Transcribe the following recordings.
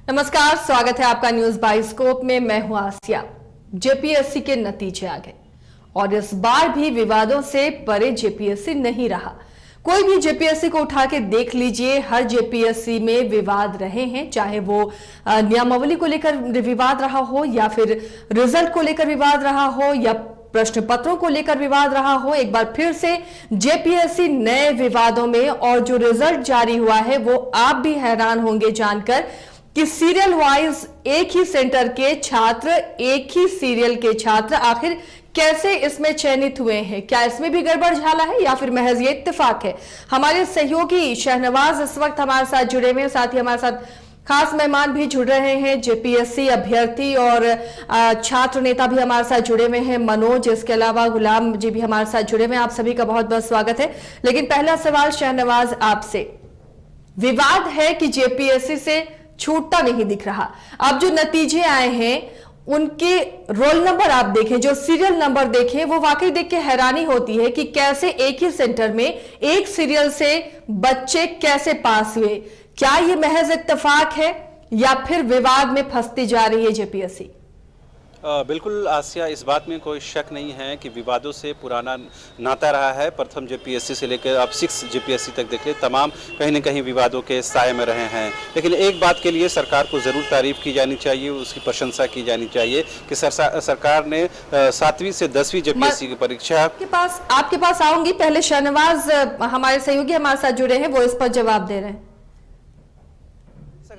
नमस्कार, स्वागत है आपका न्यूज बाइस्कोप में। मैं हूं आसिया। जेपीएससी के नतीजे आ गए और इस बार भी विवादों से परे जेपीएससी नहीं रहा। कोई भी जेपीएससी को उठा के देख लीजिए, हर जेपीएससी में विवाद रहे हैं, चाहे वो नियमावली को लेकर विवाद रहा हो या फिर रिजल्ट को लेकर विवाद रहा हो या प्रश्न पत्रों को लेकर विवाद रहा हो। एक बार फिर से जेपीएससी नए विवादों में, और जो रिजल्ट जारी हुआ है वो आप भी हैरान होंगे जानकर कि सीरियल वाइज एक ही सेंटर के छात्र, एक ही सीरियल के छात्र आखिर कैसे इसमें चयनित हुए हैं। क्या इसमें भी गड़बड़ झाला है या फिर महज ये इत्तेफाक है? हमारे सहयोगी शहनवाज इस वक्त हमारे साथ जुड़े हुए हैं, साथ ही हमारे साथ खास मेहमान भी जुड़ रहे हैं, जेपीएससी अभ्यर्थी और छात्र नेता भी हमारे साथ जुड़े हुए हैं, मनोज। इसके अलावा गुलाम जी भी हमारे साथ जुड़े हुए हैं। आप सभी का बहुत बहुत स्वागत है। लेकिन पहला सवाल शहनवाज आपसे, विवाद है कि जेपीएससी से छूटता नहीं दिख रहा। अब जो नतीजे आए हैं उनके रोल नंबर आप देखें, जो सीरियल नंबर देखें, वो वाकई देख के हैरानी होती है कि कैसे एक ही सेंटर में एक सीरियल से बच्चे कैसे पास हुए। क्या ये महज इत्तेफाक है या फिर विवाद में फंसती जा रही है जेपीएससी? बिल्कुल आसिया, इस बात में कोई शक नहीं है कि विवादों से पुराना नाता रहा है। प्रथम जेपीएससी से लेकर अब 6 जेपीएससी तक देख ले, तमाम कहीं न कहीं विवादों के साए में रहे हैं। लेकिन एक बात के लिए सरकार को ज़रूर तारीफ की जानी चाहिए, उसकी प्रशंसा की जानी चाहिए कि सरकार ने 7वीं से 10वीं जेपीएससी की परीक्षा आपके पास आऊंगी। पहले शहनवाज हमारे सहयोगी हमारे साथ जुड़े हैं, वो इस पर जवाब दे रहे हैं।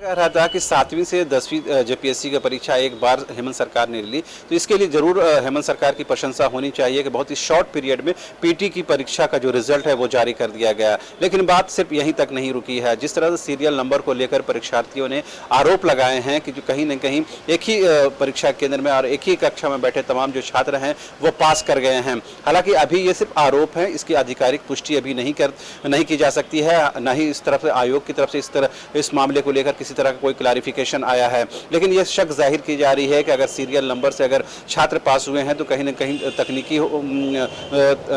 कह रहा था कि 7वीं से 10वीं जेपीएससी की परीक्षा एक बार हेमंत सरकार ने ली, तो इसके लिए जरूर हेमंत सरकार की प्रशंसा होनी चाहिए कि बहुत ही शॉर्ट पीरियड में पीटी की परीक्षा का जो रिजल्ट है वो जारी कर दिया गया। लेकिन बात सिर्फ यहीं तक नहीं रुकी है। जिस तरह से सीरियल नंबर को लेकर परीक्षार्थियों ने आरोप लगाए हैं कि जो कहीं न कहीं एक ही परीक्षा केंद्र में और एक ही कक्षा में बैठे तमाम जो छात्र हैं वो पास कर गए हैं। हालांकि अभी ये सिर्फ आरोप है, इसकी आधिकारिक पुष्टि अभी नहीं की जा सकती है, न ही इस तरफ से आयोग की तरफ से इस मामले को लेकर किसी तरह का कोई क्लैरिफिकेशन आया है। लेकिन यह शक जाहिर की जा रही है कि अगर सीरियल नंबर से अगर छात्र पास हुए हैं तो कहीं न कहीं तकनीकी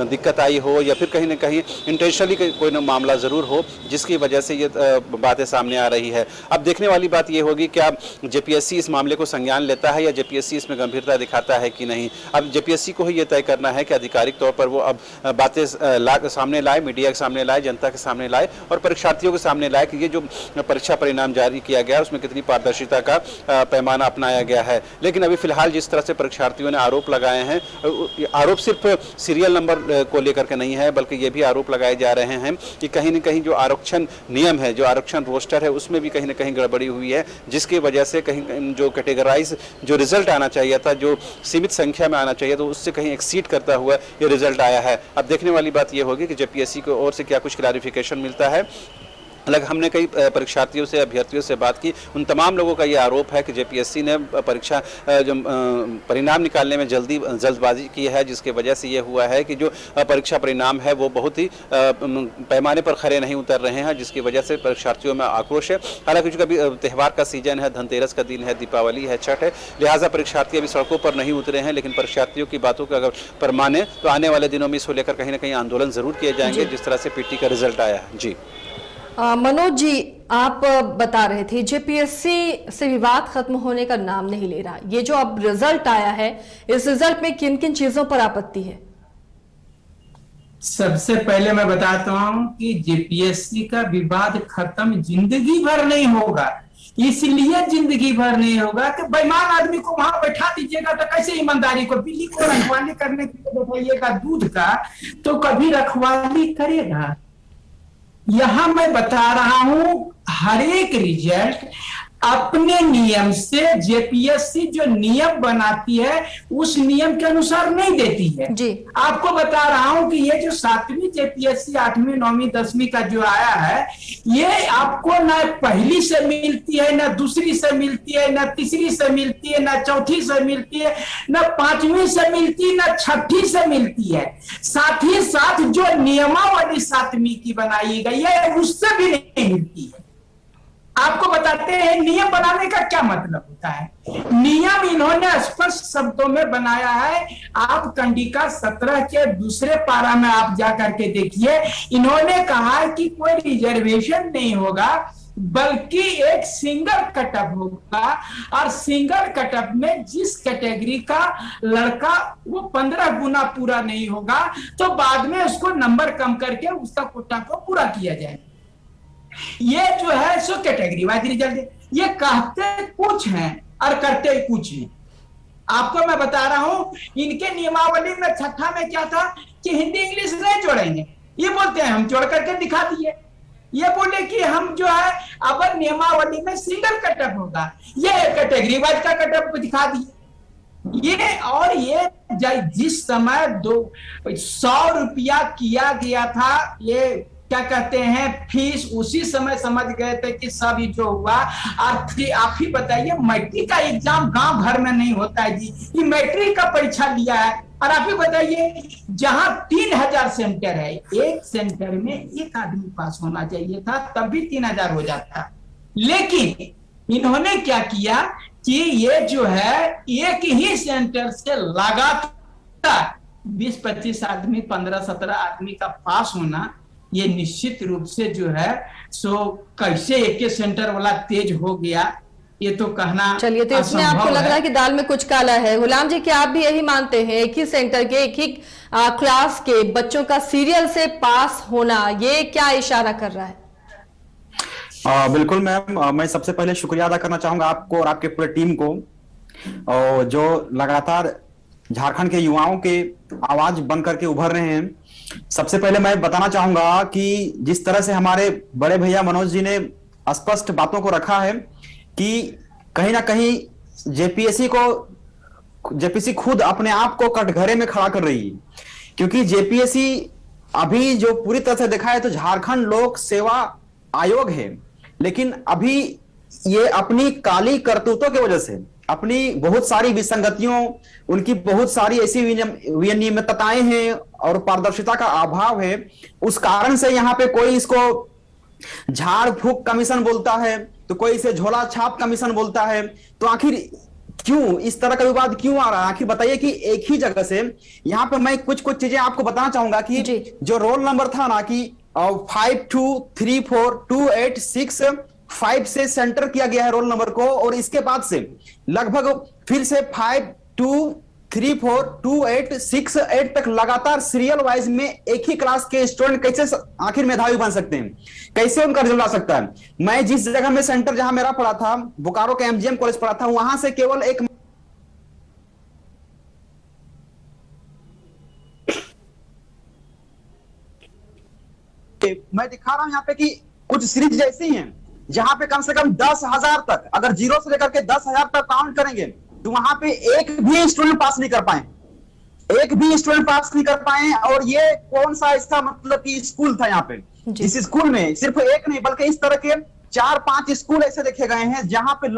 दिक्कत आई हो या फिर कहीं न कहीं इंटेंशनली कोई न मामला जरूर हो, जिसकी वजह से ये बातें सामने आ रही है। अब देखने वाली बात ये होगी क्या जेपीएससी इस मामले को संज्ञान लेता है या जेपीएससी इसमें गंभीरता दिखाता है कि नहीं। अब जेपीएससी को ही यह तय करना है कि आधिकारिक तौर पर वो अब बातें सामने लाए, मीडिया के सामने लाए, जनता के सामने लाए और परीक्षार्थियों के सामने लाए कि ये जो परीक्षा परिणाम जारी किया गया उसमें कितनी पारदर्शिता का पैमाना अपनाया गया है। लेकिन अभी फिलहाल जिस तरह से परीक्षार्थियों ने आरोप लगाए हैं, आरोप सिर्फ सीरियल नंबर को लेकर के नहीं है, बल्कि ये भी आरोप लगाए जा रहे हैं कि कहीं न कहीं जो आरक्षण नियम है, जो आरक्षण रोस्टर है, उसमें भी कहीं न कहीं गड़बड़ी हुई है, जिसकी वजह से कहीं जो कैटेगराइज जो रिजल्ट आना चाहिए था, जो सीमित संख्या में आना चाहिए, तो उससे कहीं एक्सीड करता हुआ ये रिजल्ट आया है। अब देखने वाली बात ये होगी कि जेपीएससी की ओर से क्या कुछ क्लैरिफिकेशन मिलता है। अलग हमने कई परीक्षार्थियों से, अभ्यर्थियों से बात की, उन तमाम लोगों का ये आरोप है कि जेपीएससी ने परीक्षा जो परिणाम निकालने में जल्दबाजी की है, जिसके वजह से ये हुआ है कि जो परीक्षा परिणाम है वो बहुत ही पैमाने पर खरे नहीं उतर रहे हैं, जिसकी वजह से परीक्षार्थियों में आक्रोश है। हालांकि जो कभी त्यौहार का सीजन है, धनतेरस का दिन है, दीपावली है, छठ है, लिहाजा परीक्षार्थी अभी सड़कों पर नहीं उतरे हैं। लेकिन परीक्षार्थियों की बातों को अगर पर माने तो आने वाले दिनों में इसको लेकर कहीं ना कहीं आंदोलन जरूर किए जाएंगे, जिस तरह से पीटी का रिजल्ट आया है। जी मनोज जी, आप बता रहे थे जेपीएससी से विवाद खत्म होने का नाम नहीं ले रहा। ये जो अब रिजल्ट आया है, इस रिजल्ट में किन किन चीजों पर आपत्ति है? सबसे पहले मैं बताता हूं कि जेपीएससी का विवाद खत्म जिंदगी भर नहीं होगा। इसलिए जिंदगी भर नहीं होगा कि बेईमान आदमी को वहां बैठा दीजिएगा तो कैसे ईमानदारी को, बिल्ली को रखवाली करने के लिए बैठाइएगा दूध का, तो कभी रखवाली करेगा। यहां मैं बता रहा हूं, हर एक रिजल्ट अपने नियम से जेपीएससी जो नियम बनाती है उस नियम के अनुसार नहीं देती है जी। आपको बता रहा हूं कि ये जो 7वीं जेपीएससी 8वीं 9वीं 10वीं का जो आया है, ये आपको ना पहली से मिलती है, ना दूसरी से मिलती है, ना तीसरी से मिलती है, ना चौथी से मिलती है, ना 5वीं से मिलती है, ना 6ठी से मिलती है। साथ ही साथ जो नियमावली 7वीं की बनाई गई है उससे भी नहीं मिलती है। आपको बताते हैं नियम बनाने का क्या मतलब होता है। नियम इन्होंने स्पष्ट शब्दों में बनाया है। आप कंडिका 17 के दूसरे पारा में आप जाकर के देखिए, इन्होंने कहा कि कोई रिजर्वेशन नहीं होगा बल्कि एक सिंगल कटअप होगा, और सिंगल कटअप में जिस कैटेगरी का लड़का वो 15 गुना पूरा नहीं होगा तो बाद में उसको नंबर कम करके उसका कोटा को पूरा किया जाए। ये जो है सो कैटेगरी वाइज रिजल्ट है। ये कहते कुछ हैं और करते कुछ नहीं। आपको मैं बता रहा हूं, इनके नियमावली में छठा में क्या था कि हिंदी इंग्लिश नहीं जोड़ेंगे, ये बोलते हैं हम जोड़ करके दिखा दिए। ये बोले कि हम जो है अब नियमावली में सिंगल कटअप होगा, ये कैटेगरी वाइज का कटअप दिखा दिए। ये और ये जिस समय 100 रुपया किया गया था, ये क्या कहते हैं फीस, उसी समय समझ गए थे कि सब जो हुआ। और आप ही बताइए, मैट्रिक का एग्जाम गांव भर में नहीं होता है जी, ये मैट्रिक का परीक्षा लिया है। और आप ही बताइए, जहां 3000 सेंटर है, एक सेंटर में एक आदमी पास होना चाहिए था, तब भी 3000 हो जाता। लेकिन इन्होंने क्या किया कि ये जो है एक ही सेंटर से लगातार 20-25 आदमी, 15-17 आदमी का पास होना, ये निश्चित रूप से जो है सो कैसे एक सेंटर वाला तेज हो गया, ये तो कहना। चलिए, तो इसमें आपको लग रहा है कि दाल में कुछ काला है। गुलाम जी, क्या आप भी यही मानते हैं? एक ही सेंटर के एक ही क्लास के बच्चों का सीरियल से पास होना, ये क्या इशारा कर रहा है? बिल्कुल मैम, मैं सबसे पहले शुक्रिया अदा करना चाहूंगा आपको और आपके पूरे टीम को, और जो लगातार झारखंड के युवाओं के आवाज बन करके उभर रहे हैं। सबसे पहले मैं बताना चाहूंगा कि जिस तरह से हमारे बड़े भैया मनोज जी ने स्पष्ट बातों को रखा है कि कहीं ना कहीं जेपीएससी खुद अपने आप को कटघरे में खड़ा कर रही है, क्योंकि जेपीएससी अभी जो पूरी तरह से देखा है तो झारखंड लोक सेवा आयोग है, लेकिन अभी ये अपनी काली करतूतों की वजह से, अपनी बहुत सारी विसंगतियों, उनकी बहुत सारी ऐसी विनियमितताएं हैं और पारदर्शिता का अभाव है, उस कारण से यहाँ पे कोई इसको झाड़ फूक कमीशन बोलता है, तो कोई इसे झोला छाप कमीशन बोलता है। तो आखिर क्यों इस तरह का विवाद क्यों आ रहा है? आखिर बताइए कि एक ही जगह से, यहाँ पे मैं कुछ चीजें आपको बताना चाहूंगा कि जो रोल नंबर था ना कि 52342865 से सेंटर किया गया है रोल नंबर को, और इसके बाद से लगभग फिर से 52342868 तक लगातार सीरियल वाइज में एक ही क्लास के स्टूडेंट कैसे आखिर मेधावी बन सकते हैं, कैसे उनका रिजल्ट आ सकता है? मैं जिस जगह में सेंटर जहां मेरा पढ़ा था, बोकारो के एमजीएम कॉलेज पढ़ा था, वहां से केवल एक मैं दिखा रहा हूं यहाँ पे कि कुछ सीरीज जैसी हैं जहां पे कम से कम 10,000 तक, अगर 0 से लेकर के 10,000 तक काउंट करेंगे तो वहां पे एक भी स्टूडेंट पास नहीं कर पाए, एक भी स्टूडेंट पास नहीं कर पाए। और ये कौन सा इसका मतलब कि स्कूल था? यहाँ पे इस स्कूल में सिर्फ एक नहीं बल्कि इस तरह के 4-5 स्कूल ऐसे देखे गए हैं जहां पे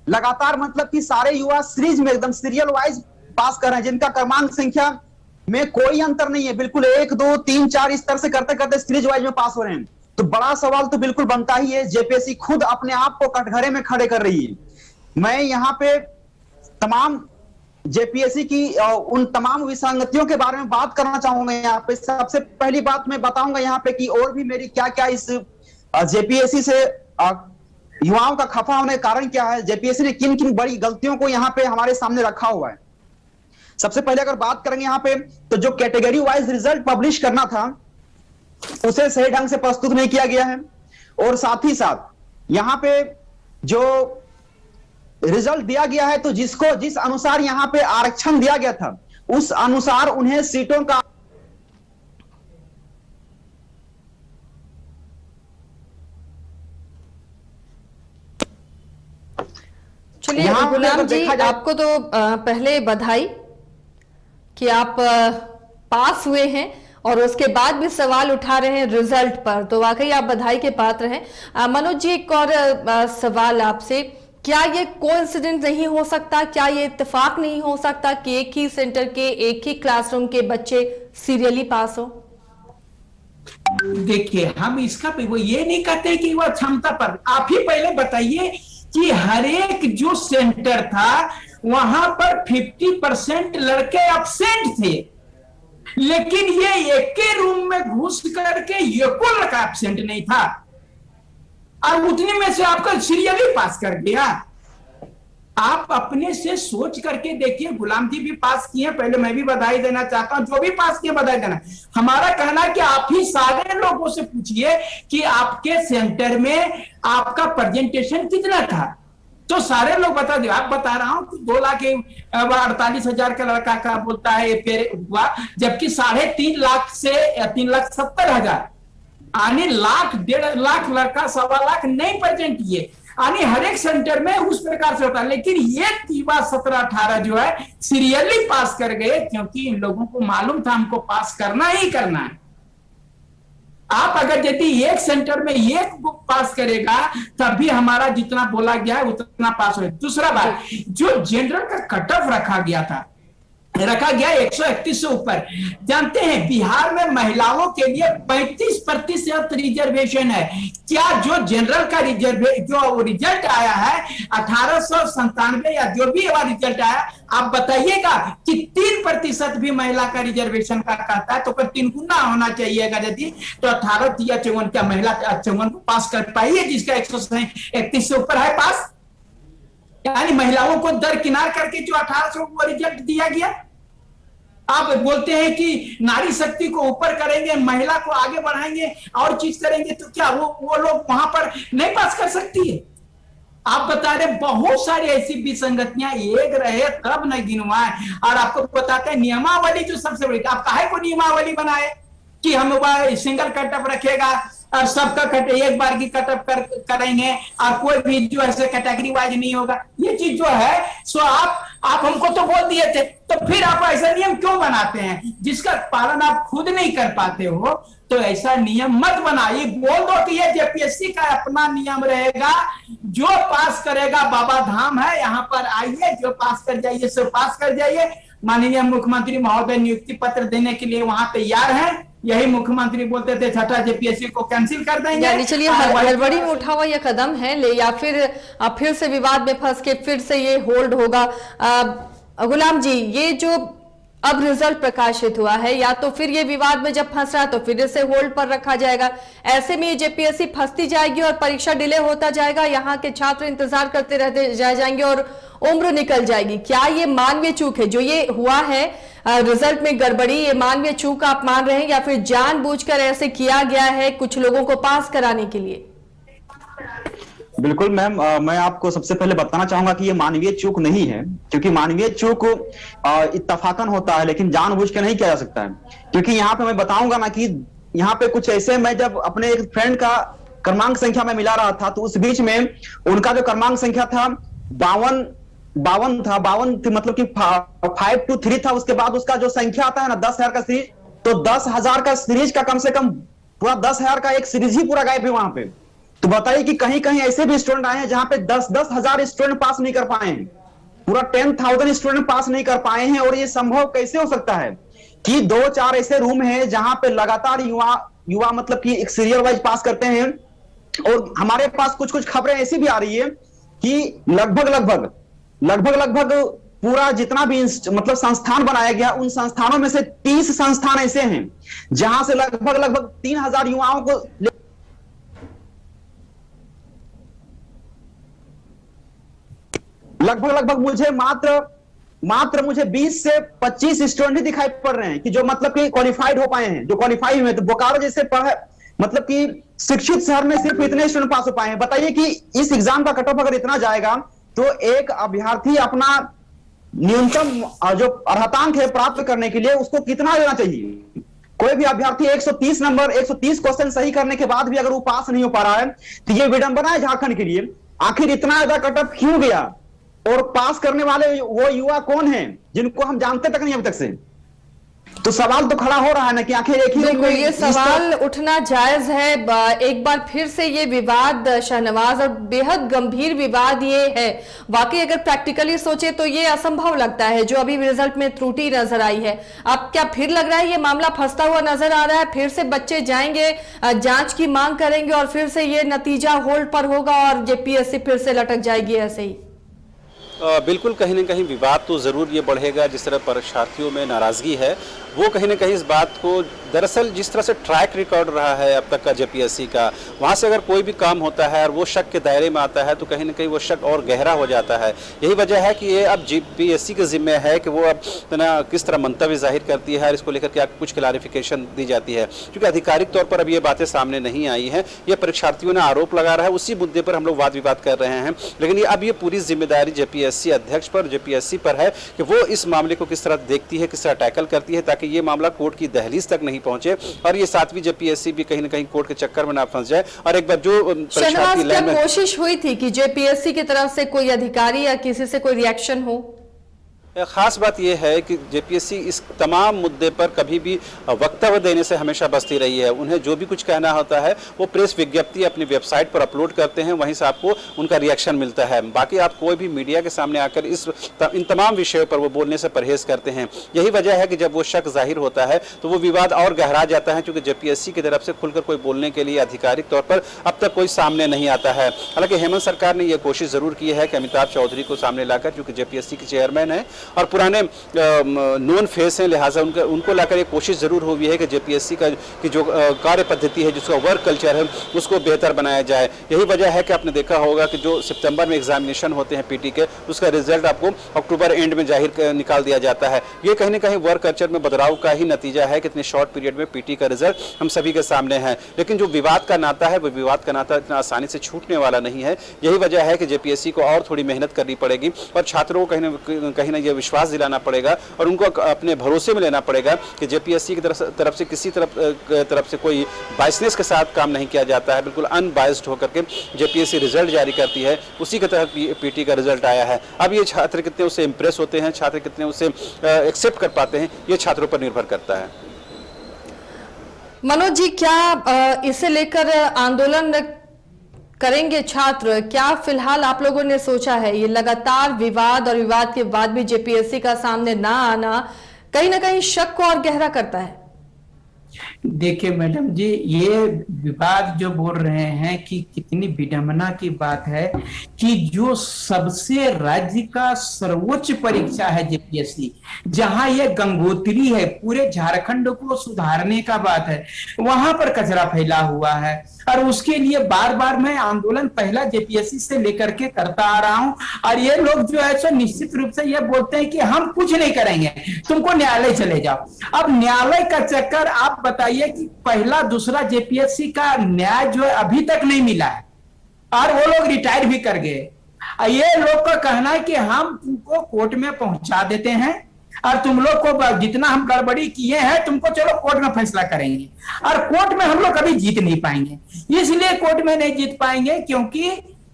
लगातार मतलब कि सारे युवा सीरीज में एकदम सीरियल वाइज पास कर रहे हैं, जिनका क्रमांक संख्या में कोई अंतर नहीं है, बिल्कुल 1 2 3 4 इस तरह से करते करते सीरीज वाइज में पास हो रहे हैं। तो बड़ा सवाल तो बिल्कुल बनता ही है, जेपीएससी खुद अपने आप को कटघरे में खड़े कर रही है। मैं यहाँ पे तमाम जेपीएससी की उन तमाम विसंगतियों के बारे में बात करना चाहूंगा। यहाँ पे सबसे पहली बात मैं बताऊंगा यहाँ पे कि और भी मेरी क्या क्या इस जेपीएससी से युवाओं का खफा होने का कारण क्या है, जेपीएससी ने किन किन बड़ी गलतियों को यहाँ पे हमारे सामने रखा हुआ है। सबसे पहले अगर बात करेंगे यहाँ पे, तो जो कैटेगरी वाइज रिजल्ट पब्लिश करना था उसे सही ढंग से प्रस्तुत नहीं किया गया है, और साथ ही साथ यहाँ पे जो रिजल्ट दिया गया है तो जिस अनुसार यहाँ पे आरक्षण दिया गया था उस अनुसार उन्हें सीटों का चलिए गुलाम जी, आपको तो पहले बधाई कि आप पास हुए हैं और उसके बाद भी सवाल उठा रहे हैं रिजल्ट पर, तो वाकई आप बधाई के पात्र हैं। मनोज जी, एक और सवाल आपसे, क्या ये कोइंसिडेंस नहीं हो सकता, क्या ये इत्तेफाक नहीं हो सकता कि एक ही सेंटर के एक ही क्लासरूम के बच्चे सीरियली पास हो? देखिए, हम इसका वो ये नहीं कहते कि वो क्षमता पर, आप ही पहले बताइए कि हर एक जो सेंटर था वहां पर 50% लड़के एब्सेंट थे, लेकिन ये एक के रूम में घुस करके ये कोई लड़का एब्सेंट नहीं था। और उतने में से आपका सीरियल ही पास कर दिया। आप अपने से सोच करके देखिए, गुलाम जी भी पास किए, पहले मैं भी बधाई देना चाहता हूं, जो भी पास किए बधाई देना। हमारा कहना है कि आप ही सारे लोगों से पूछिए कि आपके सेंटर में आपका प्रेजेंटेशन कितना था, तो सारे लोग बता दिए। आप बता रहा हूं कि 2,48,000 का लड़का का बोलता है फिर हुआ, जबकि 3.5 लाख से 3,70,000 यानी लाख 1.5 लाख लड़का 1.25 लाख नहीं प्रेजेंट किए, यानी हर एक सेंटर में उस प्रकार से होता है। लेकिन ये 17-18 जो है सीरियली पास कर गए, क्योंकि इन लोगों को मालूम था हमको पास करना ही करना है। आप अगर यदि एक सेंटर में एक बुक पास करेगा तब भी हमारा जितना बोला गया है उतना पास हो। दूसरा बात, जो जनरल का कट ऑफ रखा गया 131 से ऊपर, जानते हैं बिहार में महिलाओं के लिए 35% रिजर्वेशन है। क्या जो जनरल का जो रिजल्ट आया है 1897 या जो भी रिजल्ट आया, आप बताइएगा कि 3% भी महिला का रिजर्वेशन का कहता है, तो फिर 3 गुना होना चाहिएगा। यदि तो 18 या 54 क्या महिला 54 को पास कर पाई है, जिसका 131 से ऊपर है पास, यानी महिलाओं को दरकिनार करके जो 1800 को रिजल्ट दिया गया। आप बोलते हैं कि नारी शक्ति को ऊपर करेंगे, महिला को आगे बढ़ाएंगे और चीज करेंगे, तो क्या वो लोग वहां पर नहीं पास कर सकती है? आप बता रहे बहुत सारी ऐसी विसंगतियां एक रहे तब न गिनवाए। और आपको बताते हैं नियमावली जो सबसे बड़ी, आप काहे को नियमावली बनाए कि हम सिंगल कटअप रखेगा और सबका एक बार की कटअप करेंगे और कोई भी जो ऐसे कैटेगरी वाइज नहीं होगा। ये चीज जो है सो आप हमको तो बोल दिए थे, तो फिर आप ऐसा नियम क्यों बनाते हैं जिसका पालन आप खुद नहीं कर पाते हो? तो ऐसा नियम मत बनाइए, बोल दो कि ये जेपीएससी का अपना नियम रहेगा, जो पास करेगा बाबा धाम है, यहाँ पर आइए, जो पास कर जाइए सो पास कर जाइए। माननीय मुख्यमंत्री महोदय नियुक्ति पत्र देने के लिए वहां तैयार है। यही मुख्यमंत्री बोलते थे छठा जेपीएससी को कैंसिल कर देंगे। यानी चलिए हड़बड़ी में उठा हुआ यह कदम है या फिर से विवाद में फंस के फिर से ये होल्ड होगा। गुलाम जी, ये जो अब रिजल्ट प्रकाशित हुआ है, या तो फिर ये विवाद में जब फंस रहा तो फिर इसे होल्ड पर रखा जाएगा, ऐसे में ये जेपीएससी फंसती जाएगी और परीक्षा डिले होता जाएगा, यहाँ के छात्र इंतजार करते रहते रह जाएंगे और उम्र निकल जाएगी। क्या ये मानवीय चूक है जो ये हुआ है रिजल्ट में गड़बड़ी, ये मानवीय चूक आप मान रहे हैं या फिर जानबूझकर ऐसे किया गया है कुछ लोगों को पास कराने के लिए? बिल्कुल मैम, मैं आपको सबसे पहले बताना चाहूंगा कि ये मानवीय चूक नहीं है, क्योंकि मानवीय चूक इत्तफाकन होता है लेकिन जानबूझ के नहीं किया जा सकता है। क्योंकि यहाँ पे मैं बताऊंगा ना कि यहाँ पे कुछ ऐसे, मैं जब अपने एक फ्रेंड का क्रमांक संख्या में मिला रहा था तो उस बीच में उनका जो क्रमांक संख्या था 52 था, 52 मतलब कि 523 था। उसके बाद उसका जो संख्या आता है ना 10,000 का सीरीज, तो 10,000 का सीरीज का कम से कम पूरा 10,000 का एक सीरीज ही पूरा गायब है वहां पे। तो बताइए कि कहीं कहीं ऐसे भी स्टूडेंट आए हैं जहां पे 10,000 स्टूडेंट पास नहीं कर पाए हैं, पूरा 10,000 स्टूडेंट पास नहीं कर पाए हैं। और ये संभव कैसे हो सकता है कि 2-4 ऐसे रूम हैं जहां पे लगातार युवा मतलब कि एक सीरियल वाइज पास करते हैं। और हमारे पास कुछ खबरें ऐसी भी आ रही है कि लगभग पूरा जितना भी मतलब संस्थान बनाया गया, उन संस्थानों में से 30 संस्थान ऐसे हैं जहां से लगभग 3,000 युवाओं को लगभग मुझे मात्र मुझे 20 से 25 स्टूडेंट ही दिखाई पड़ रहे हैं कि जो मतलब कि क्वालिफाइड हो पाए हैं, जो क्वालिफाई हुए। तो बोकारो जैसे मतलब कि शिक्षित शहर में सिर्फ इतने स्टूडेंट पास हो पाए हैं। बताइए कि इस एग्जाम का कट ऑफ अगर इतना जाएगा तो एक अभ्यर्थी अपना न्यूनतम जो अर्हतांक है प्राप्त करने के लिए उसको कितना देना चाहिए? कोई भी अभ्यर्थी 130 क्वेश्चन सही करने के बाद भी अगर वो पास नहीं हो पा रहा है तो ये विडंबना है झारखंड के लिए। आखिर इतना ज्यादा कट ऑफ क्यों गया? और पास करने वाले वो युवा कौन हैं जिनको हम जानते तक नहीं अभी तक से? तो सवाल तो खड़ा हो रहा है ना कि आखिर एक ही ये सवाल उठना जायज है। एक बार फिर से ये विवाद शाहनवाज, और बेहद गंभीर विवाद ये है। वाकई अगर प्रैक्टिकली सोचे तो ये असंभव लगता है जो अभी रिजल्ट में त्रुटि नजर आई है। अब क्या फिर लग रहा है ये मामला फंसता हुआ नजर आ रहा है? फिर से बच्चे जाएंगे, जांच की मांग करेंगे और फिर से ये नतीजा होल्ड पर होगा और जेपीएससी फिर से लटक जाएगी ऐसे ही? बिल्कुल, कहीं ना कहीं विवाद तो ज़रूर ये बढ़ेगा। जिस तरह परीक्षार्थियों में नाराज़गी है वो कहीं ना कहीं इस बात को, दरअसल जिस तरह से ट्रैक रिकॉर्ड रहा है अब तक का जेपीएससी का, वहाँ से अगर कोई भी काम होता है और वो शक के दायरे में आता है तो कहीं ना कहीं वो शक और गहरा हो जाता है। यही वजह है कि ये अब जेपीएससी के जिम्मे है कि वो अब ना किस तरह मंतव्य जाहिर करती है और इसको लेकर क्या कुछ क्लैरिफिकेशन दी जाती है, क्योंकि आधिकारिक तौर पर अब ये बातें सामने नहीं आई हैं। ये परीक्षार्थियों ने आरोप लगा रहा है, उसी मुद्दे पर हम लोग वाद विवाद कर रहे हैं, लेकिन अब ये पूरी जिम्मेदारी जेपीएससी अध्यक्ष पर, जेपीएससी पर है कि वो इस मामले को किस तरह देखती है, किस तरह टैकल करती है, ताकि ये मामला कोर्ट की दहलीज तक नहीं पहुंचे और ये 7वीं जेपीएससी भी कहीं ना कहीं कोर्ट के चक्कर में ना फंस जाए। और एक बार जो परीक्षार्थी कोशिश हुई थी कि जेपीएससी की तरफ से कोई अधिकारी या किसी से कोई रिएक्शन हो? खास बात यह है कि जेपीएससी इस तमाम मुद्दे पर कभी भी वक्तव्य देने से हमेशा बचती रही है। उन्हें जो भी कुछ कहना होता है वो प्रेस विज्ञप्ति अपनी वेबसाइट पर अपलोड करते हैं, वहीं से आपको उनका रिएक्शन मिलता है। बाकी आप कोई भी मीडिया के सामने आकर इन तमाम विषयों पर वो बोलने से परहेज करते हैं। यही वजह है कि जब वो शक जाहिर होता है तो वो विवाद और गहरा जाता है, क्योंकि जेपीएससी की तरफ से खुलकर कोई बोलने के लिए आधिकारिक तौर पर अब तक कोई सामने नहीं आता है। हालांकि हेमंत सरकार ने यह कोशिश जरूर की है कि अमिताभ चौधरी को सामने लाकर, क्योंकि जेपीएससी के चेयरमैन है और पुराने नोन फेस हैं, लिहाजा उनको लाकर एक कोशिश जरूर हुई है कि जेपीएससी का की जो कार्य पद्धति है, जिसका वर्क कल्चर है, उसको बेहतर बनाया जाए। यही वजह है कि आपने देखा होगा कि जो सितंबर में एग्जामिनेशन होते हैं पीटी के, उसका रिजल्ट आपको अक्टूबर एंड में निकाल दिया जाता है। ये कहीं ना कहीं वर्क कल्चर में बदलाव का ही नतीजा है कि इतने शॉर्ट पीरियड में पीटी का रिजल्ट हम सभी के सामने है। लेकिन जो विवाद का नाता है, वो विवाद का नाता इतना आसानी से छूटने वाला नहीं है। यही वजह है कि जेपीएससी को और थोड़ी मेहनत करनी पड़ेगी और छात्रों को कहीं ना यह विश्वास दिलाना पड़ेगा और उनको अपने भरोसे में लेना पड़ेगा कि जेपीएससी की तरफ से किसी तरफ से कोई बायसनेस के साथ काम नहीं किया जाता है। बिल्कुल अनबायस्ड होकर के जेपीएससी रिजल्ट जारी करती है, उसी के तहत पीटी का रिजल्ट आया है। अब ये छात्र कितने उससे इंप्रेस होते हैं, छात्र कितने उसे एक्सेप्ट कर पाते हैं, ये छात्रों पर निर्भर करता है। मनोज जी, क्या इसे लेकर आंदोलन करेंगे छात्र? क्या फिलहाल आप लोगों ने सोचा है? ये लगातार विवाद और विवाद के बाद भी जेपीएससी का सामने ना आना कहीं ना कहीं शक को और गहरा करता है। देखिए मैडम जी, ये विवाद जो बोल रहे हैं कि कितनी विडंबना की बात है कि जो सबसे राज्य का सर्वोच्च परीक्षा है जेपीएससी, जहां ये गंगोत्री है, पूरे झारखंड को सुधारने का बात है, वहां पर कचरा फैला हुआ है। और उसके लिए बार बार मैं आंदोलन पहला जेपीएससी से लेकर के करता आ रहा हूं और ये लोग जो है सो निश्चित रूप से ये बोलते हैं कि हम कुछ नहीं करेंगे, तुमको न्यायालय चले जाओ। अब न्यायालय का चक्कर, आप बताइए कि पहला दूसरा जेपीएससी का न्याय जो है अभी तक नहीं मिला है और वो लोग रिटायर भी कर गए। ये लोग का कहना है कि हम तुमको कोर्ट में पहुंचा देते हैं और तुम लोग को जितना हम गड़बड़ी किए हैं तुमको चलो कोर्ट में फैसला करेंगे, और कोर्ट में हम लोग कभी जीत नहीं पाएंगे। इसलिए कोर्ट में नहीं जीत पाएंगे क्योंकि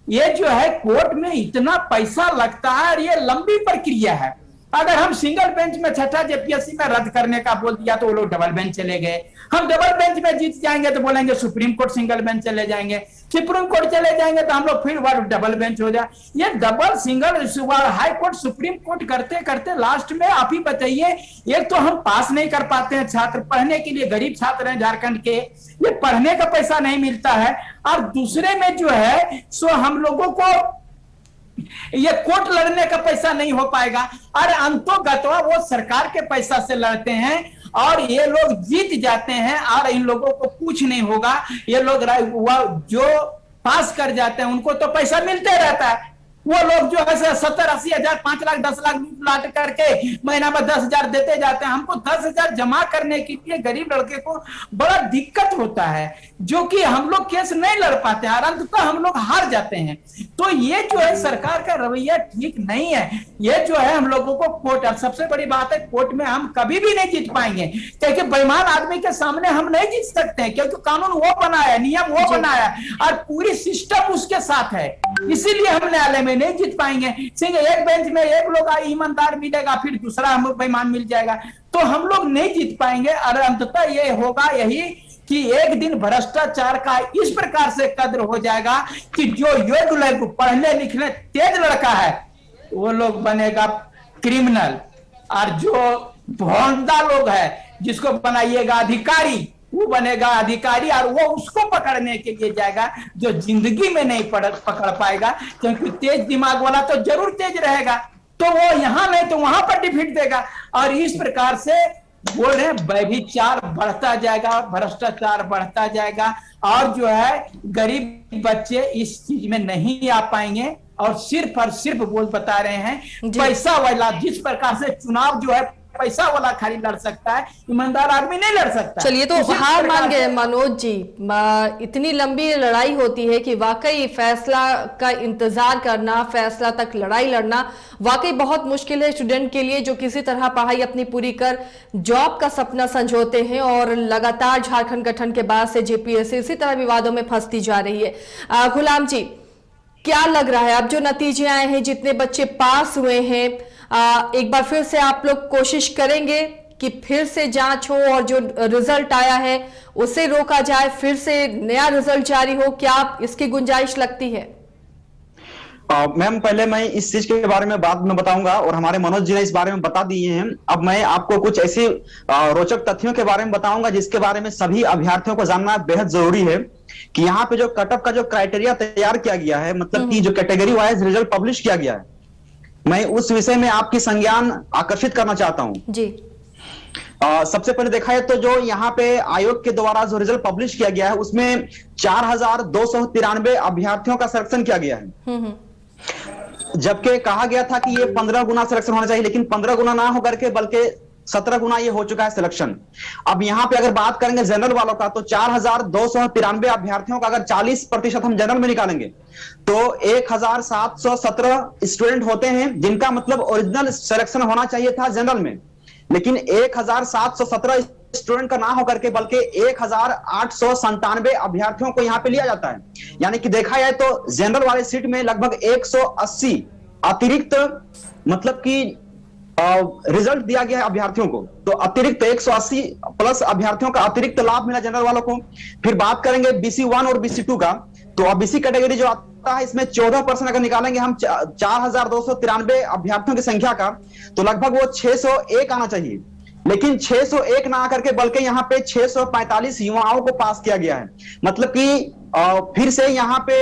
ये जो है कोर्ट में इतना पैसा लगता है और ये लंबी प्रक्रिया है। अगर हम सिंगल बेंच में छठा जेपीएससी में रद्द करने का बोल दिया तो वो लोग डबल बेंच चले गए। हम डबल बेंच में जीत जाएंगे तो बोलेंगे सुप्रीम कोर्ट सिंगल बेंच चले जाएंगे, सुप्रीम कोर्ट चले जाएंगे तो हम लोग फिर वार डबल बेंच हो जाए। ये double single high court supreme court करते करते लास्ट में आप ही बताइए, एक तो हम पास नहीं कर पाते हैं, छात्र पढ़ने के लिए, गरीब छात्र हैं झारखंड के, ये पढ़ने का पैसा नहीं मिलता है, और दूसरे में जो है सो हम लोगों को ये कोर्ट लड़ने का पैसा नहीं हो पाएगा और अंतोगतवा वो सरकार के पैसा से लड़ते हैं और ये लोग जीत जाते हैं और इन लोगों को कुछ नहीं होगा। ये लोग जो पास कर जाते हैं उनको तो पैसा मिलते रहता है। वो लोग जो है 70-80 हजार 5 लाख 10 लाख लाट करके महीना में 10,000 देते जाते हैं। हमको 10,000 जमा करने के लिए गरीब लड़के को बड़ा दिक्कत होता है, जो कि हम लोग केस नहीं लड़ पाते हैं और अंततः हम लोग हार जाते हैं। तो ये जो है सरकार का रवैया ठीक नहीं है। ये जो है हम लोगों को कोर्ट, और सबसे बड़ी बात है कोर्ट में हम कभी भी नहीं जीत पाएंगे, क्योंकि बेईमान आदमी के सामने हम नहीं जीत सकते हैं, क्योंकि कानून वो बनाया, नियम वो बनाया और पूरी सिस्टम उसके साथ है। इसीलिए हम न्यायालय में नहीं जीत पाएंगे। सिंह एक बेंच में एक लोग ईमानदार मिलेगा, फिर दूसरा हम बेईमान मिल जाएगा, तो हम लोग नहीं जीत पाएंगे। और अंततः ये होगा यही कि एक दिन भ्रष्टाचार का इस प्रकार से कद्र हो जाएगा कि जो योग्य लोग, पढ़ने लिखने तेज लड़का है, वो लोग बनेगा क्रिमिनल, और जो भौंदा लोग है जिसको बनाइएगा अधिकारी, वो बनेगा अधिकारी, और वो उसको पकड़ने के लिए जाएगा जो जिंदगी में नहीं पकड़ पाएगा, क्योंकि तेज दिमाग वाला तो जरूर तेज रहेगा, तो वो यहां नहीं तो वहां पर डिफीट देगा। और इस प्रकार से बोल रहे हैं व्यभिचार बढ़ता जाएगा, भ्रष्टाचार बढ़ता जाएगा, और जो है गरीब बच्चे इस चीज में नहीं आ पाएंगे। और सिर्फ बोल बता रहे हैं पैसा वाला, जिस प्रकार से चुनाव जो है पैसा वाला खाली लड़ सकता है, ईमानदार आदमी नहीं लड़ सकता। चलिए, तो हार मान गए मनोज जी। इतनी लंबी लड़ाई होती है कि वाकई फैसला का इंतजार करना, फैसला तक लड़ाई लड़ना वाकई बहुत मुश्किल है स्टूडेंट के लिए, जो किसी तरह पढ़ाई अपनी पूरी कर जॉब का सपना संजोते हैं। और लगातार झारखंड गठन के बाद से जेपीएससी इसी तरह विवादों में फंसती जा रही है। गुलाम जी, क्या लग रहा है अब जो नतीजे आए हैं, जितने बच्चे पास हुए हैं, एक बार फिर से आप लोग कोशिश करेंगे कि फिर से जांच हो और जो रिजल्ट आया है उसे रोका जाए, फिर से नया रिजल्ट जारी हो? क्या आप इसकी गुंजाइश लगती है? मैम, पहले मैं इस चीज के बारे में बाद में बताऊंगा, और हमारे मनोज जी ने इस बारे में बता दिए हैं। अब मैं आपको कुछ ऐसी रोचक तथ्यों के बारे में बताऊंगा जिसके बारे में सभी अभ्यर्थियों को जानना बेहद जरूरी है कि यहाँ पे जो कट ऑफ का जो क्राइटेरिया तैयार किया गया है, मतलब कि जो कैटेगरी वाइज रिजल्ट पब्लिश किया गया है, मैं उस विषय में आपकी संज्ञान आकर्षित करना चाहता हूं जी। सबसे पहले देखा है तो जो यहाँ पे आयोग के द्वारा जो रिजल्ट पब्लिश किया गया है उसमें 4293 अभ्यर्थियों का सिलेक्शन किया गया है, जबकि कहा गया था कि ये 15 गुना सिलेक्शन होना चाहिए, लेकिन 15 गुना ना होकर के बल्कि 17 गुना ये हो चुका है सिलेक्शन। अब यहाँ पे अगर बात करेंगे जनरल वालों का, तो 4293 अभ्यर्थियों का अगर 40% हम जनरल में निकालेंगे तो 1717 स्टूडेंट होते हैं, जिनका मतलब ओरिजिनल सिलेक्शन होना चाहिए था जनरल में, लेकिन 1717 स्टूडेंट का ना होकर के बल्कि 1897 अभ्यर्थियों को यहाँ पे लिया जाता है। यानी कि देखा जाए तो जनरल वाले सीट में लगभग 180 अतिरिक्त मतलब कि रिजल्ट दिया गया है अभ्यर्थियों को, तो अतिरिक्त 180 प्लस अभ्यर्थियों का अतिरिक्त लाभ मिला जनरल वालों को। फिर बात करेंगे BC1 और BC2 का, तो OBC कैटेगरी जो आता है इसमें 14% अगर निकालेंगे हम 4293 अभ्यर्थियों की संख्या का, तो लगभग वो 601 आना चाहिए, लेकिन 601 ना आकर के बल्कि यहाँ पे 645 युवाओं को पास किया गया है। मतलब कि फिर से यहाँ पे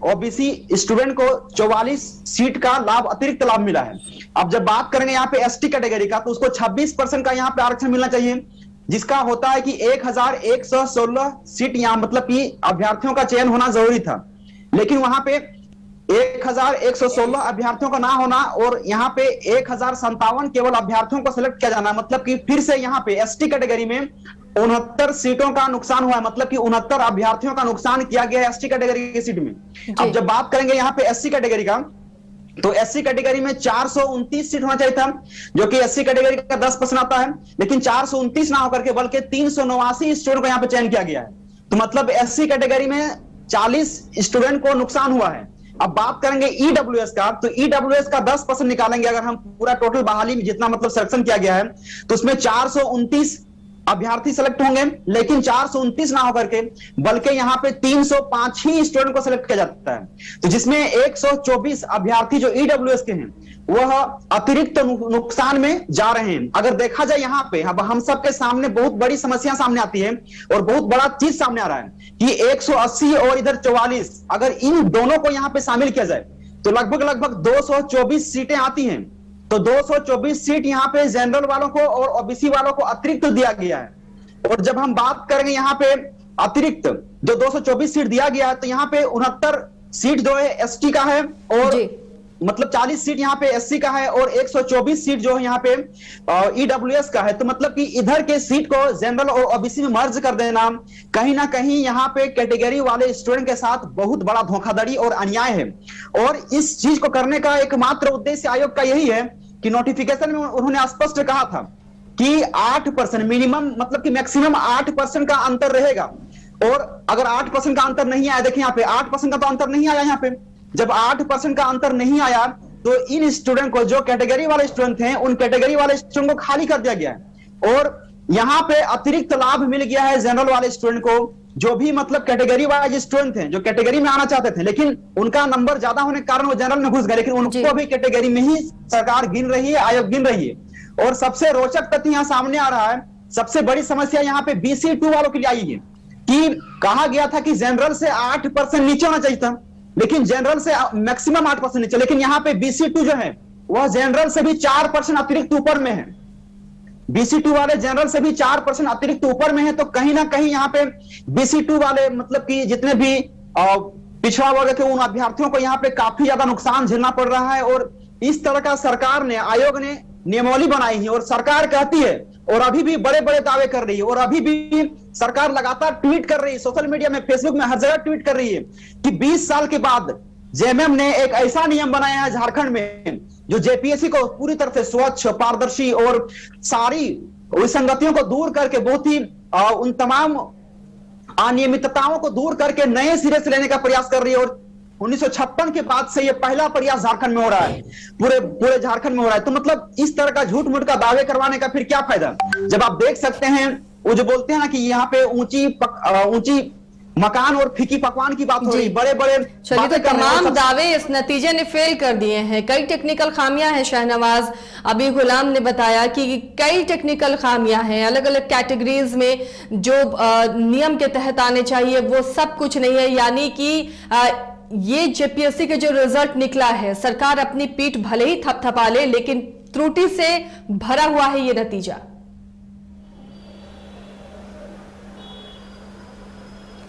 OBC स्टूडेंट को 44 सीट का लाभ, अतिरिक्त लाभ मिला है। अब जब बात करेंगे यहाँ पे ST कैटेगरी का, तो उसको 26% का यहाँ पे आरक्षण मिलना चाहिए, जिसका होता है कि 1116 सीट यहाँ मतलब कि अभ्यर्थियों का चयन होना जरूरी था, लेकिन वहां पे 1116 अभ्यर्थियों का ना होना और यहाँ पे 1057 केवल अभ्यर्थियों को सिलेक्ट किया जाना, मतलब कि फिर से यहाँ पे ST कैटेगरी में 69 सीटों का नुकसान हुआ है, मतलब कि 69 अभ्यर्थियों का नुकसान किया गया है ST कैटेगरी की सीट में। अब जब बात करेंगे यहाँ पे SC कैटेगरी का, तो SC कैटेगरी में 429 सीट होना चाहिए था, जो कि SC कैटेगरी का 10% आता है, लेकिन 429 ना होकर के बल्कि 389 स्टूडेंट को यहाँ पे चयन किया गया है। तो मतलब SC कैटेगरी में 40 स्टूडेंट को नुकसान हुआ है। अब बात करेंगे EWS का, तो EWS का 10% निकालेंगे अगर हम पूरा टोटल बहाली में जितना मतलब सिलेक्शन किया गया है, तो उसमें 429 अभ्यर्थी सेलेक्ट होंगे, लेकिन 429 ना होकर के बल्कि यहाँ पे 305 ही स्टूडेंट को सिलेक्ट किया जाता है, तो जिसमें 124 अभ्यर्थी जो EWS के हैं वह अतिरिक्त नुकसान में जा रहे हैं। अगर देखा जाए यहाँ पे अब हम सबके सामने बहुत बड़ी समस्या सामने आती है और बहुत बड़ा चीज सामने आ रहा है कि 180 और इधर 44, अगर इन दोनों को यहाँ पे शामिल किया जाए तो लगभग 224 सीटें आती हैं। तो 224 सीट यहाँ पे जनरल वालों को और OBC वालों को अतिरिक्त दिया गया है। और जब हम बात करेंगे यहाँ पे अतिरिक्त जो 224 सीट दिया गया है, तो यहाँ पे 69 सीट जो है ST का है और मतलब 40 सीट यहाँ पे SC का है और 124 सीट जो है यहाँ पे EWS का है। तो मतलब कि इधर के सीट को जनरल और OBC में मर्ज कर देना कहीं ना कहीं यहाँ पे कैटेगरी वाले स्टूडेंट के साथ बहुत बड़ा धोखाधड़ी और अन्याय है। और इस चीज को करने का एकमात्र उद्देश्य आयोग का यही है कि नोटिफिकेशन में उन्होंने स्पष्ट कहा था कि 8% मिनिमम मतलब कि मैक्सिमम 8% का अंतर रहेगा, और अगर 8% का अंतर नहीं आया, देखिए यहाँ पे 8% का तो अंतर नहीं आया, यहाँ पे जब 8% का अंतर नहीं आया तो इन स्टूडेंट को जो कैटेगरी वाले स्टूडेंट थे उन कैटेगरी वाले स्टूडेंट को खाली कर दिया गया है, और यहाँ पे अतिरिक्त लाभ मिल गया है जनरल वाले स्टूडेंट को, जो भी मतलब कैटेगरी वाले स्टूडेंट थे जो कैटेगरी में आना चाहते थे, लेकिन उनका नंबर ज्यादा होने के कारण वो जनरल में घुस गए, लेकिन उनको भी कैटेगरी में ही सरकार गिन रही है, आयोग गिन रही है। और सबसे रोचक तथ्य यहाँ सामने आ रहा है, सबसे बड़ी समस्या यहाँ पे BC2 वालों के लिए आई है कि कहा गया था कि जनरल से 8% नीचे होना चाहिए था, लेकिन जनरल से मैक्सिमम 8% नीचे, लेकिन यहाँ पे BC2 जो है वह जनरल से भी 4% अतिरिक्त ऊपर में है। BC2 वाले जनरल से भी 4% अतिरिक्त ऊपर में है। तो कहीं ना कहीं यहाँ पे BC2 वाले मतलब कि जितने भी पिछड़ा वर्ग के उन अभ्यर्थियों को यहाँ पे काफी ज्यादा नुकसान झेलना पड़ रहा है। और इस तरह का सरकार ने, आयोग ने नियमावली बनाई है और सरकार कहती है और अभी भी बड़े बड़े दावे कर रही है और अभी भी सरकार लगातार ट्वीट कर रही है, सोशल मीडिया में, फेसबुक में, हर जगह ट्वीट कर रही है कि 20 साल के बाद JMM ने एक ऐसा नियम बनाया है झारखंड में जो JPSC को पूरी तरह से स्वच्छ, पारदर्शी और सारी विसंगतियों को दूर करके बहुत ही उन तमाम अनियमितताओं को दूर करके नए सिरे से लेने का प्रयास कर रही है। और 1956 के बाद से यह पहला प्रयास झारखंड में हो रहा है, पूरे झारखंड में हो रहा है। तो मतलब इस तरह का झूठ मूठ का दावे करवाने का फिर क्या फायदा, जब आप देख सकते हैं वो जो बोलते हैं ना कि यहाँ पे ऊंची मकान और फीकी पकवान की बात हो रही, बड़े बड़े चलिए, तो तमाम दावे इस नतीजे ने फेल कर दिए हैं। कई टेक्निकल खामियां हैं शहनवाज। अभी गुलाम ने बताया कि कई टेक्निकल खामियां हैं, अलग अलग कैटेगरीज में जो नियम के तहत आने चाहिए वो सब कुछ नहीं है। यानी कि ये JPSC के जो रिजल्ट निकला है, सरकार अपनी पीठ भले ही थपथपा ले लेकिन त्रुटि से भरा हुआ है ये नतीजा।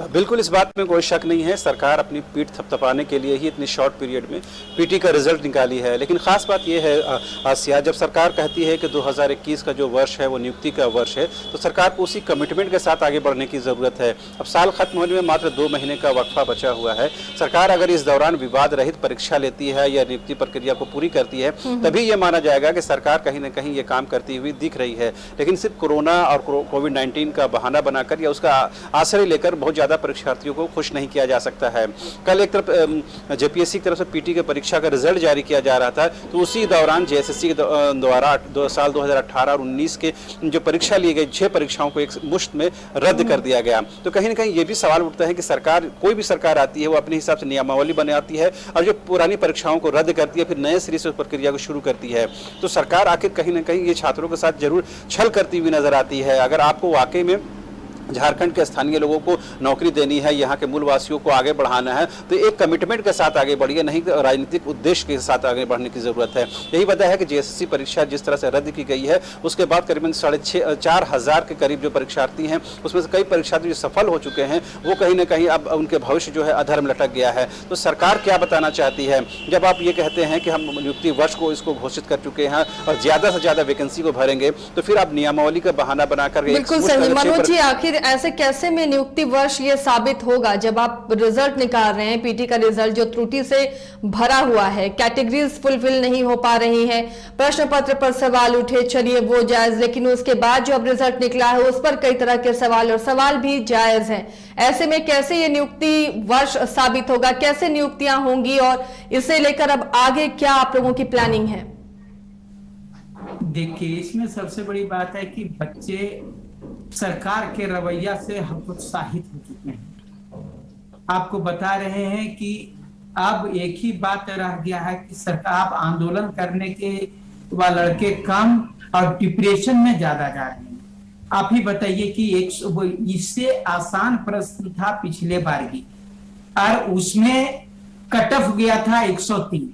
बिल्कुल, इस बात में कोई शक नहीं है। सरकार अपनी पीठ थपथपाने के लिए ही इतनी शॉर्ट पीरियड में PT का रिजल्ट निकाली है। लेकिन खास बात यह है आसिया, जब सरकार कहती है कि 2021 का जो वर्ष है वो नियुक्ति का वर्ष है, तो सरकार को उसी कमिटमेंट के साथ आगे बढ़ने की ज़रूरत है। अब साल खत्म होने में मात्र 2 महीने का वक्फा बचा हुआ है। सरकार अगर इस दौरान विवाद रहित परीक्षा लेती है या नियुक्ति प्रक्रिया को पूरी करती है, तभी ये माना जाएगा कि सरकार कहीं ना कहीं ये काम करती हुई दिख रही है। लेकिन सिर्फ कोरोना और कोविड-19 का बहाना बनाकर या उसका आश्रय लेकर बहुत ज़्यादा परीक्षार्थियों को खुश नहीं किया जा सकता है। कल एक तरफ JPSC की तरफ से PT के परीक्षा का रिजल्ट जारी किया जा रहा था, तो उसी दौरान JSSC के द्वारा साल 2018 और 19 के जो परीक्षा ली गई 6 परीक्षाओं को एक मुश्त में रद्द कर दिया गया। तो कहीं ना कहीं ये भी सवाल उठता है कि सरकार, कोई भी सरकार आती है वो अपने हिसाब से नियमावली बनाती है और जो पुरानी परीक्षाओं को रद्द करती है फिर नए सिरे से उस प्रक्रिया को शुरू करती है। तो सरकार आखिर कहीं ना कहीं ये छात्रों के साथ जरूर छल करती हुई नजर आती है। अगर आपको वाकई में झारखंड के स्थानीय लोगों को नौकरी देनी है, यहाँ के मूलवासियों को आगे बढ़ाना है, तो एक कमिटमेंट के साथ आगे बढ़िए, नहीं तो राजनीतिक उद्देश्य के साथ आगे बढ़ने की जरूरत है। यही वजह है कि JSSC परीक्षा जिस तरह से रद्द की गई है, उसके बाद करीबन 4,500 के करीब जो परीक्षार्थी हैं, उसमें से कई परीक्षार्थी जो सफल हो चुके हैं वो कहीं ना कहीं अब उनके भविष्य जो है अधर में लटक गया है। तो सरकार क्या बताना चाहती है जब आप ये कहते हैं कि हम नियुक्ति वर्ष को इसको घोषित कर चुके हैं और ज्यादा से ज्यादा वैकेंसी को भरेंगे, तो फिर आप नियमावली का बहाना बनाकर मनोज जी, आखिर ऐसे कैसे में नियुक्ति वर्ष ये साबित होगा जब आप रिजल्ट निकाल रहे हैं, PT का रिजल्ट जो त्रुटि से भरा हुआ है, कैटेगरीज फुलफिल नहीं हो पा रही हैं, प्रश्न पत्र पर सवाल उठे, चलिए वो जायज, लेकिन उसके बाद जो अब रिजल्ट निकला है उस पर कई तरह के सवाल और सवाल भी जायज हैं। ऐसे में कैसे ये नियुक्ति वर्ष साबित होगा, कैसे नियुक्तियां होंगी और इसे लेकर अब आगे क्या आप लोगों की प्लानिंग है? देखिए, इसमें सबसे बड़ी बात है कि बच्चे सरकार के रवैया से हतोत्साहित हो चुके हैं। आपको बता रहे हैं कि अब एक ही बात रह गया है कि सरकार, आप आंदोलन करने के वह लड़के कम और डिप्रेशन में ज्यादा जा रहे हैं। आप ही बताइए कि इससे आसान प्रश्न था पिछले बार की और उसमें कट ऑफ गया था 103,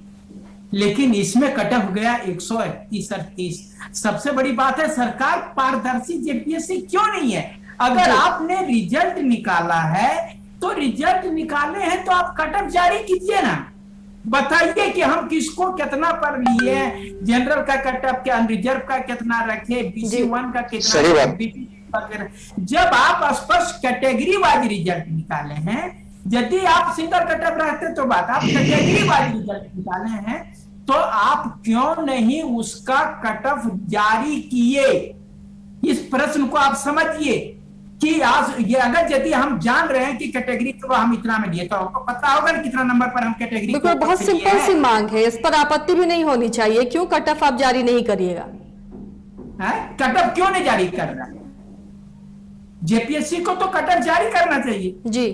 लेकिन इसमें कट ऑफ गया 131-38। सबसे बड़ी बात है, सरकार पारदर्शी JPSC क्यों नहीं है? अगर आपने रिजल्ट निकाला है तो रिजल्ट निकाले हैं तो आप कट ऑफ जारी कीजिए ना, बताइए कि हम किसको कितना पर लिए, जनरल का कट ऑफ क्या, अनरिजर्व का कितना रखे, BC1 का कितना। जब आप स्पष्ट कैटेगरी वाइज रिजल्ट निकाले हैं, यदि आप सिंगल कट ऑफ रहते तो बात, आप कैटेगरी वाइज रिजल्ट निकाले हैं तो आप क्यों नहीं उसका कट ऑफ जारी किए? इस प्रश्न को आप समझिए कि आज ये अगर यदि हम जान रहे हैं कि कैटेगरी तो हम इतना में लिए, तो आपको पता होगा कितना नंबर पर हम कैटेगरी। बिल्कुल, बहुत सिंपल सी मांग है, इस पर आपत्ति भी नहीं होनी चाहिए। क्यों कट ऑफ आप जारी नहीं करिएगा? कट ऑफ क्यों नहीं जारी कर रहा है? JPSC को तो कट ऑफ जारी करना चाहिए जी।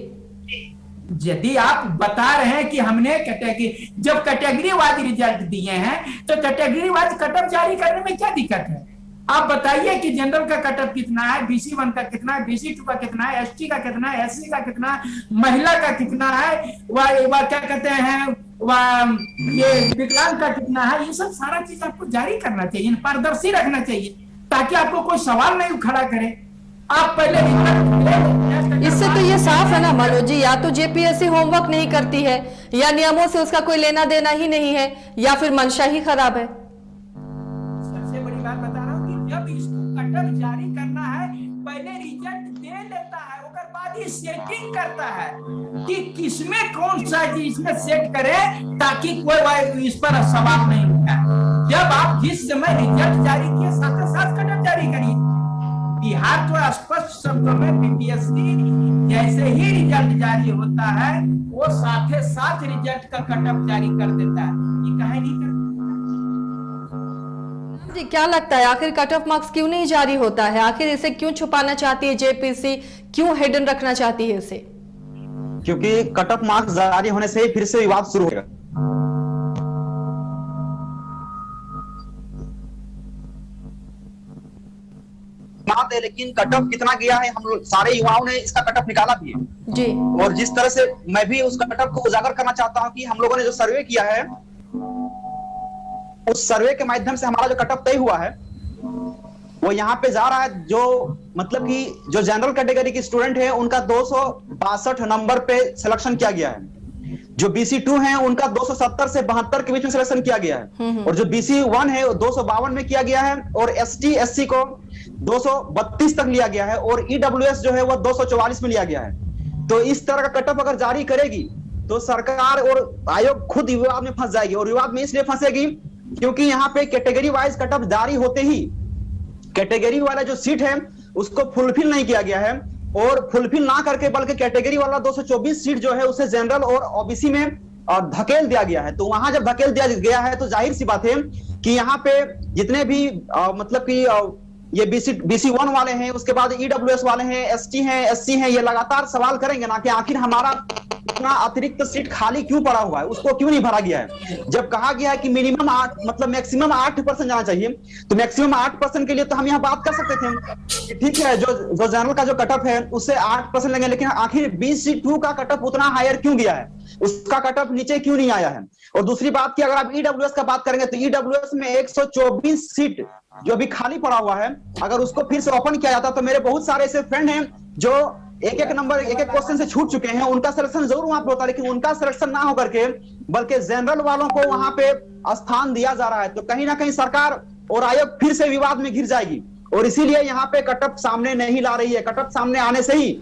यदि आप बता रहे हैं कि हमने कैटेगरी, जब कैटेगरी वाइज रिजल्ट दिए हैं तो कैटेगरी वाइज कट ऑफ जारी करने में क्या दिक्कत है? आप बताइए कि जनरल का कट ऑफ कितना है, BC1 का कितना है, BC2 का कितना है, ST का कितना है, SC का कितना है, महिला का कितना है, वह क्या कहते हैं, वह ये विकलांग का कितना है। ये सब सारा चीज आपको जारी करना चाहिए, पारदर्शी रखना चाहिए। ताकि आपको कोई सवाल नहीं खड़ा करे। आप पहले रिजल्ट इससे तो ये साफ है ना मनोज जी, या तो जेपीएससी होमवर्क नहीं करती है, या नियमों से उसका कोई लेना देना ही नहीं है, या फिर मंशा ही खराब है। सबसे बड़ी बात बता रहा हूँ कि जब इसको कटअप जारी करना है, पहले रिजल्ट दे लेता है, उसके बाद ही सेटिंग करता है कि किसमें कौन सा इसमें सेट करे ताकि कोई इस पर सवाल नहीं उठाए। जब आप जिस समय रिजल्ट जारी किए साथ साथ कटअप जारी करिए। बिहार तो स्पष्ट शब्दों में बीपीएससी जैसे ही रिजल्ट जारी होता है वो साथे साथ रिजल्ट का कटअप जारी कर देता है। ये काहे नहीं करता? जी क्या लगता है आखिर कट ऑफ मार्क्स क्यों नहीं जारी होता है? आखिर इसे क्यों छुपाना चाहती है जेपीएससी, क्यों हिडन रखना चाहती है इसे? क्योंकि कट ऑफ मार्क्स जारी होने से ही फिर से विवाद शुरू होगा। बात है, लेकिन कट ऑफ कितना गया है, हम लोग सारे युवाओं ने इसका कट ऑफ निकाला भी है जी। और जिस तरह से मैं भी उस कट ऑफ को उजागर करना चाहता हूं कि हम लोगों ने जो सर्वे किया है उस सर्वे के माध्यम से हमारा जो कट ऑफ तय हुआ है वो यहाँ पे जा रहा है। जो मतलब कि जो जनरल कैटेगरी के स्टूडेंट है उनका 262 नंबर पे सिलेक्शन किया गया है। जो BC2 है उनका 270 से 72 के बीच में सिलेक्शन किया गया है और जो BC1 है वो 252 में किया गया है और ST SC को 232 तक लिया गया है और EWS जो है वो 244 में लिया गया है। तो इस तरह का कट ऑफ अगर जारी करेगी तो सरकार और आयोग खुद विवाद में फंस जाएगी और विवाद में इसलिए फंसेगी क्योंकि यहाँ पे कैटेगरी वाइज कट ऑफ जारी होते ही कैटेगरी वाला जो सीट है उसको फुलफिल नहीं किया गया है और फुलफिल ना करके बल्कि कैटेगरी वाला 224 सीट जो है उसे जनरल और ओबीसी में धकेल दिया गया है। तो वहां जब धकेल दिया गया है तो जाहिर सी बात है कि यहाँ पे जितने भी मतलब कि ये BC1 वाले हैं, उसके बाद EWS वाले हैं, ST हैं, SC हैं, ये लगातार सवाल करेंगे ना कि आखिर हमारा इतना अतिरिक्त सीट खाली क्यों पड़ा हुआ है, उसको क्यों नहीं भरा गया है। जब कहा गया है कि मिनिमम 8 मतलब मैक्सिमम 8% जाना चाहिए तो मैक्सिमम 8% के लिए तो हम यहाँ बात कर सकते थे, ठीक है, जो जनरल का जो कटअप है उससे 8% लेंगे, लेकिन आखिर BC2 का कटअप उतना हायर क्यों गया है, उसका कटअप नीचे क्यों नहीं आया है। और दूसरी बात की अगर आप EWS का बात करेंगे तो EWS में 124 सीट जो अभी खाली पड़ा हुआ है, अगर उसको फिर से ओपन किया जाता तो मेरे बहुत सारे ऐसे फ्रेंड हैं जो एक एक क्वेश्चन से छूट चुके हैं, उनका सिलेक्शन जरूर वहां पे होता, लेकिन उनका सिलेक्शन ना होकर के बल्कि जनरल वालों को वहां पे स्थान दिया जा रहा है। तो कहीं ना कहीं सरकार और आयोग फिर से विवाद में घिर जाएगी और इसीलिए यहाँ पे कटअप सामने नहीं ला रही है। कटअप सामने आने से ही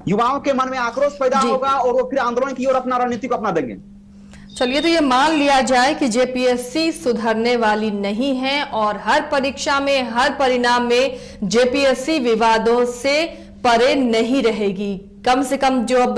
युवाओं के मन में आक्रोश पैदा होगा और वो फिर आंदोलन की ओर अपना रणनीति को अपना देंगे। चलिए तो ये मान लिया जाए कि जेपीएससी सुधरने वाली नहीं है और हर परीक्षा में, हर परिणाम में जेपीएससी विवादों से परे नहीं रहेगी। कम से कम जो अब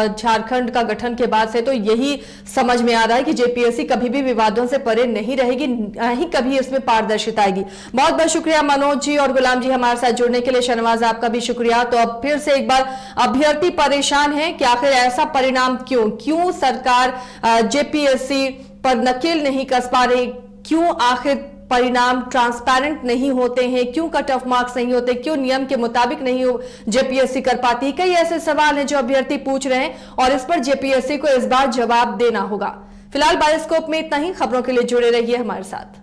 झारखंड का गठन के बाद से तो यही समझ में आ रहा है कि जेपीएससी कभी भी विवादों से परे नहीं रहेगी, ना ही कभी इसमें पारदर्शिता आएगी। बहुत बहुत शुक्रिया मनोज जी और गुलाम जी हमारे साथ जुड़ने के लिए। शहनवाज आपका भी शुक्रिया। तो अब फिर से एक बार अभ्यर्थी परेशान है कि आखिर ऐसा परिणाम क्यों सरकार जेपीएससी पर नकेल नहीं कस पा रही, क्यों आखिर परिणाम ट्रांसपेरेंट नहीं होते हैं, क्यों कट ऑफ मार्क्स नहीं होते, क्यों नियम के मुताबिक नहीं हो जेपीएससी कर पाती। कई ऐसे सवाल हैं जो अभ्यर्थी पूछ रहे हैं और इस पर जेपीएससी को इस बार जवाब देना होगा। फिलहाल बायोस्कोप में इतना ही। खबरों के लिए जुड़े रहिए हमारे साथ।